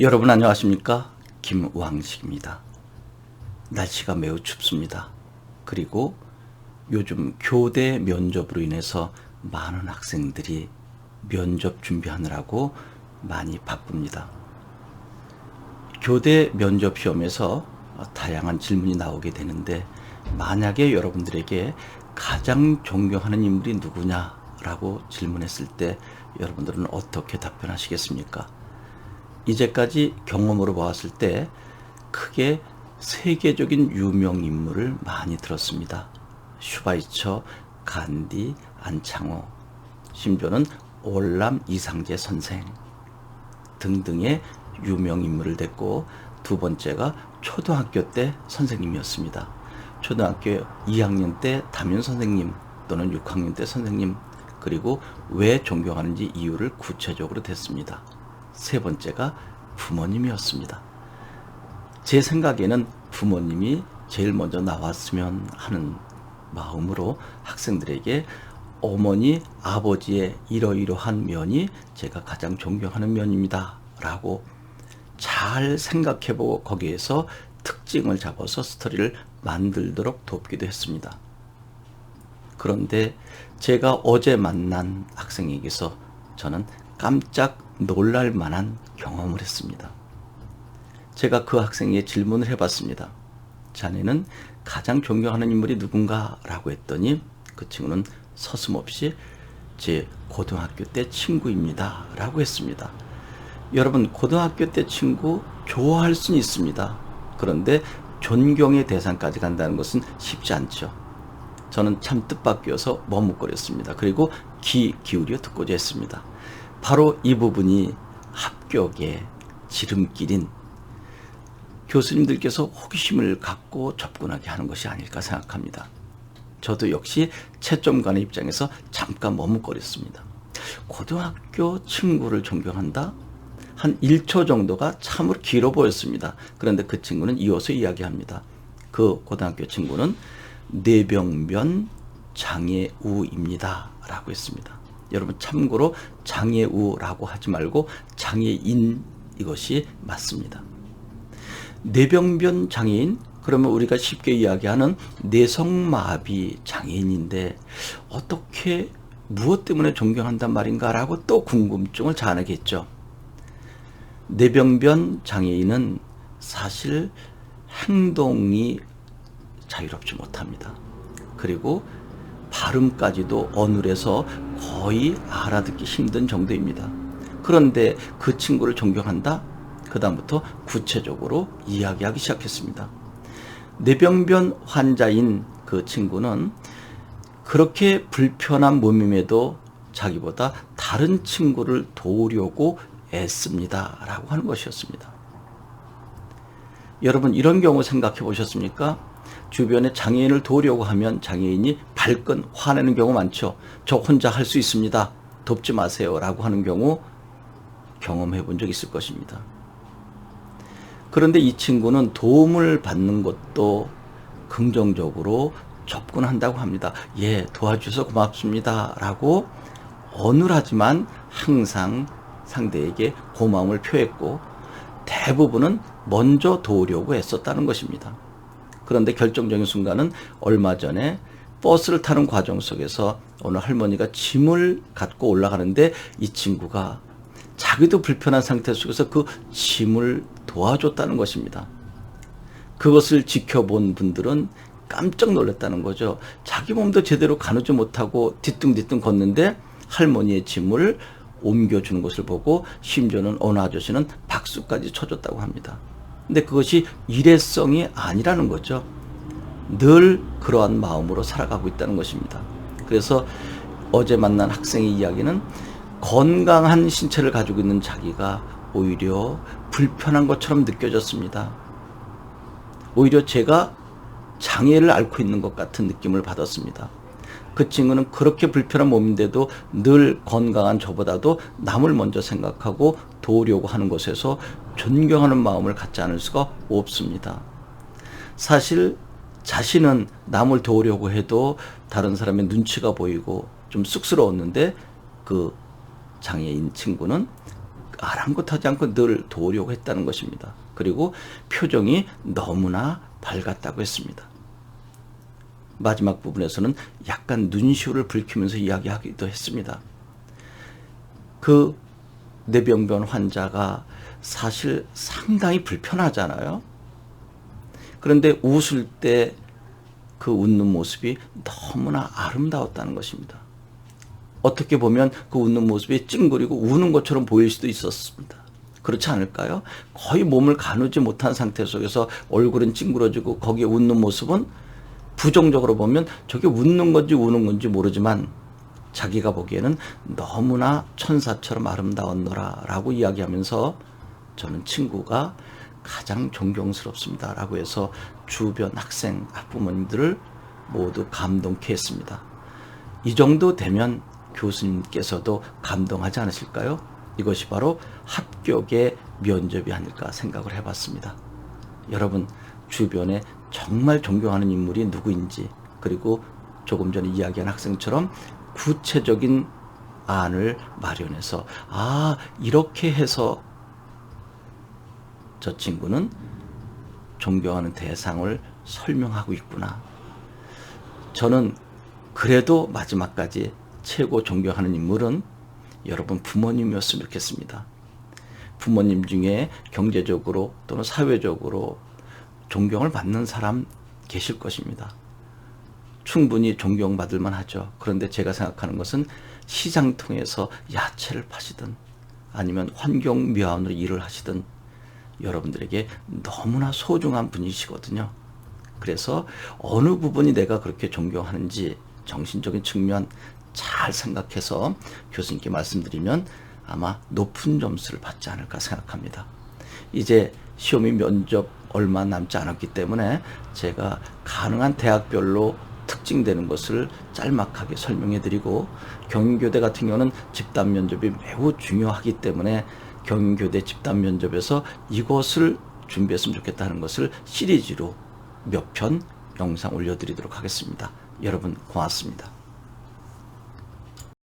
여러분 안녕하십니까? 김우항식입니다. 날씨가 매우 춥습니다. 그리고 요즘 교대 면접으로 인해서 많은 학생들이 면접 준비하느라고 많이 바쁩니다. 교대 면접 시험에서 다양한 질문이 나오게 되는데, 만약에 여러분들에게 가장 존경하는 인물이 누구냐라고 질문했을 때 여러분들은 어떻게 답변하시겠습니까? 이제까지 경험으로 보았을 때 크게 세계적인 유명 인물을 많이 들었습니다. 슈바이처, 간디, 안창호, 심지어는 월남 이상재 선생 등등의 유명 인물을 댔고, 두 번째가 초등학교 때 선생님이었습니다. 초등학교 2학년 때 담임 선생님 또는 6학년 때 선생님, 그리고 왜 존경하는지 이유를 구체적으로 댔습니다. 세 번째가 부모님이었습니다. 제 생각에는 부모님이 제일 먼저 나왔으면 하는 마음으로 학생들에게 어머니, 아버지의 이러이러한 면이 제가 가장 존경하는 면입니다 라고 잘 생각해보고 거기에서 특징을 잡아서 스토리를 만들도록 돕기도 했습니다. 그런데 제가 어제 만난 학생에게서 저는 깜짝 놀랄 만한 경험을 했습니다. 제가 그 학생에게 질문을 해봤습니다. 자네는 가장 존경하는 인물이 누군가? 라고 했더니 그 친구는 서슴없이 제 고등학교 때 친구입니다 라고 했습니다. 여러분, 고등학교 때 친구 좋아할 수는 있습니다. 그런데 존경의 대상까지 간다는 것은 쉽지 않죠. 저는 참 뜻밖이어서 머뭇거렸습니다. 그리고 귀 기울여 듣고자 했습니다. 바로 이 부분이 합격의 지름길인 교수님들께서 호기심을 갖고 접근하게 하는 것이 아닐까 생각합니다. 저도 역시 채점관의 입장에서 잠깐 머뭇거렸습니다. 고등학교 친구를 존경한다? 한 1초 정도가 참으로 길어 보였습니다. 그런데 그 친구는 이어서 이야기합니다. 그 고등학교 친구는 뇌병변 장애우입니다 라고 했습니다. 여러분, 참고로 장애우라고 하지 말고 장애인, 이것이 맞습니다. 뇌병변 장애인, 그러면 우리가 쉽게 이야기하는 뇌성마비 장애인인데 어떻게, 무엇 때문에 존경한단 말인가 라고 또 궁금증을 자아내겠죠. 뇌병변 장애인은 사실 행동이 자유롭지 못합니다. 그리고 발음까지도 어눌해서 거의 알아듣기 힘든 정도입니다. 그런데 그 친구를 존경한다? 그 다음부터 구체적으로 이야기하기 시작했습니다. 뇌병변 환자인 그 친구는 그렇게 불편한 몸임에도 자기보다 다른 친구를 도우려고 애씁니다 라고 하는 것이었습니다. 여러분, 이런 경우 생각해 보셨습니까? 주변에 장애인을 도우려고 하면 장애인이 발끈 화내는 경우 많죠. 저 혼자 할 수 있습니다, 돕지 마세요 라고 하는 경우 경험해 본 적 있을 것입니다. 그런데 이 친구는 도움을 받는 것도 긍정적으로 접근한다고 합니다. 예, 도와주셔서 고맙습니다 라고 어눌하지만 항상 상대에게 고마움을 표했고, 대부분은 먼저 도우려고 애썼다는 것입니다. 그런데 결정적인 순간은 얼마 전에 버스를 타는 과정 속에서 어느 할머니가 짐을 갖고 올라가는데 이 친구가 자기도 불편한 상태 속에서 그 짐을 도와줬다는 것입니다. 그것을 지켜본 분들은 깜짝 놀랐다는 거죠. 자기 몸도 제대로 가누지 못하고 뒤뚱뒤뚱 걷는데 할머니의 짐을 옮겨주는 것을 보고 심지어는 어느 아저씨는 박수까지 쳐줬다고 합니다. 근데 그것이 일회성이 아니라는 거죠. 늘 그러한 마음으로 살아가고 있다는 것입니다. 그래서 어제 만난 학생의 이야기는 건강한 신체를 가지고 있는 자기가 오히려 불편한 것처럼 느껴졌습니다. 오히려 제가 장애를 앓고 있는 것 같은 느낌을 받았습니다. 그 친구는 그렇게 불편한 몸인데도 늘 건강한 저보다도 남을 먼저 생각하고 도우려고 하는 것에서 존경하는 마음을 갖지 않을 수가 없습니다. 사실 자신은 남을 도우려고 해도 다른 사람의 눈치가 보이고 좀 쑥스러웠는데 그 장애인 친구는 아랑곳하지 않고 늘 도우려고 했다는 것입니다. 그리고 표정이 너무나 밝았다고 했습니다. 마지막 부분에서는 약간 눈시울을 붉히면서 이야기하기도 했습니다. 그 뇌병변 환자가 사실 상당히 불편하잖아요. 그런데 웃을 때 그 웃는 모습이 너무나 아름다웠다는 것입니다. 어떻게 보면 그 웃는 모습이 찡그리고 우는 것처럼 보일 수도 있었습니다. 그렇지 않을까요? 거의 몸을 가누지 못한 상태 속에서 얼굴은 찡그러지고 거기에 웃는 모습은 부정적으로 보면 저게 웃는 건지 우는 건지 모르지만 자기가 보기에는 너무나 천사처럼 아름다웠노라 라고 이야기하면서 저는 친구가 가장 존경스럽습니다 라고 해서 주변 학생, 학부모님들을 모두 감동케 했습니다. 이 정도 되면 교수님께서도 감동하지 않으실까요? 이것이 바로 합격의 면접이 아닐까 생각을 해봤습니다. 여러분, 주변에 정말 존경하는 인물이 누구인지, 그리고 조금 전에 이야기한 학생처럼 구체적인 안을 마련해서 이렇게 해서 저 친구는 존경하는 대상을 설명하고 있구나. 저는 그래도 마지막까지 최고 존경하는 인물은 여러분 부모님이었으면 좋겠습니다. 부모님 중에 경제적으로 또는 사회적으로 존경을 받는 사람 계실 것입니다. 충분히 존경받을 만하죠. 그런데 제가 생각하는 것은 시장통에서 야채를 파시든 아니면 환경미화원으로 일을 하시든 여러분들에게 너무나 소중한 분이시거든요. 그래서 어느 부분이 내가 그렇게 존경하는지 정신적인 측면 잘 생각해서 교수님께 말씀드리면 아마 높은 점수를 받지 않을까 생각합니다. 이제 시험이 면접 얼마 남지 않았기 때문에 제가 가능한 대학별로 특징되는 것을 짤막하게 설명해 드리고, 경인교대 같은 경우는 집단 면접이 매우 중요하기 때문에 경인교대 집단 면접에서 이것을 준비했으면 좋겠다는 것을 시리즈로 몇 편 영상 올려드리도록 하겠습니다. 여러분 고맙습니다.